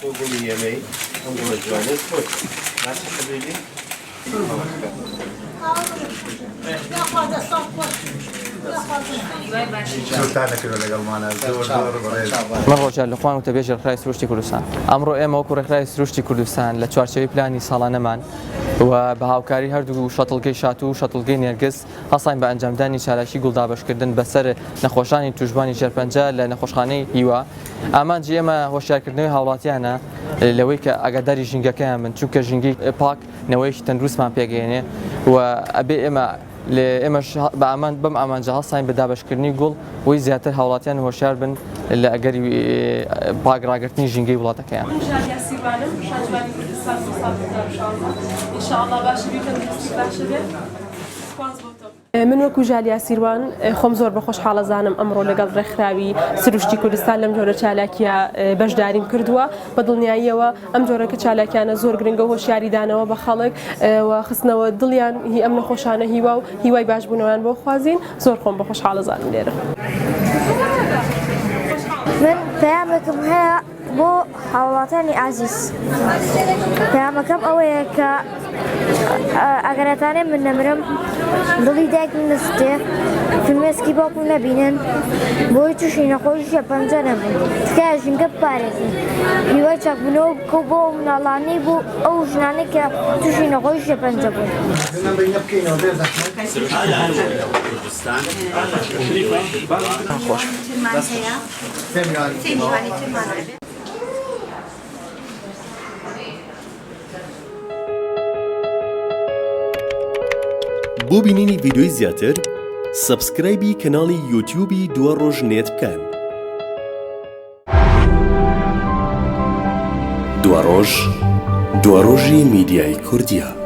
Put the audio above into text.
بۆ یەمەی ئەم گوڵە جوانێت خۆت باسی حەبێبی من ڕۆژان لە خوان و تەبێژ ڕێکخراوی سروشتی کوردستان ئەمڕۆ ئێمە وەکو ڕێکخراوی سروشتی کوردستان لە چوارچێوەی پلانی ساڵانەمان و بە هاوکاری هەردوو شەتڵگەی شات و شەتڵگەی نێرگس هەساین بە ئەنجامدانی چالاشی گوڵدابەشکردن بەسەر نەخۆشانی توشبانی ژێرپەنجە لە نەخۆشخانەی هیوا ئامانجی ئێمە هۆشیارکردنەوەی هاوڵاتیانە لەوەی کە ئاگاداری ژینگەکەیان من چونکە ژینگەی پاک نەوەیەکی تەندروستمان پێگەێنێ و ئەبێ ئێمەش بەم ئامانجە هەڵساین بە دابەشکردنی گوڵ وی زیاتر هاوڵاتیان هۆشیار بن لە ئەگەری پاکڕاگررتنی ژینگەی وڵاتەکەیان. من وەکو ژالیا سیروان خۆم زۆر بە خۆشحاڵەزانم ئەمڕۆ لەگەڵ ڕێکخراوی سروشتی کوردستان لەم جۆرە چالاکیە بەشداریم کردووە بە دڵنیاییەوە ئەم جۆرەکە چالاکیانە زۆر گرنگە هۆشیاریدانەوە بە خەڵک و خستنەوە دڵیان هی ئەم نەخۆشانە هیوا و هیوای باشبوونەوەیان بۆ خوازین زۆر خۆم بە خۆشحاڵەزانم لێرە. من پەیامێکم هەیە بۆ هاوڵاتانی ئازیز پەیامەکەم ئەوەیە کە ئەگەرەتانێ من نەمرم دڵی دایک نستێ فیلمێسکی باوکم نەبینن بۆی تووشی نەخۆشی ژێرپەنجە نەبوون تکایە ژینگە بپارێزن هیوای چاکبوونەوە بکە بۆ مناڵانەی بوو ئەو ژنانەی کە تووشی نەخۆشی ژێرپەنجە بوون. بۆ بینینی ڤیدیۆی زیاتر سبسکرایبی کەناڵی یوتیوبی دووە ڕۆژ نێت بکەن. دووە ڕۆژی میدیای کوردیە.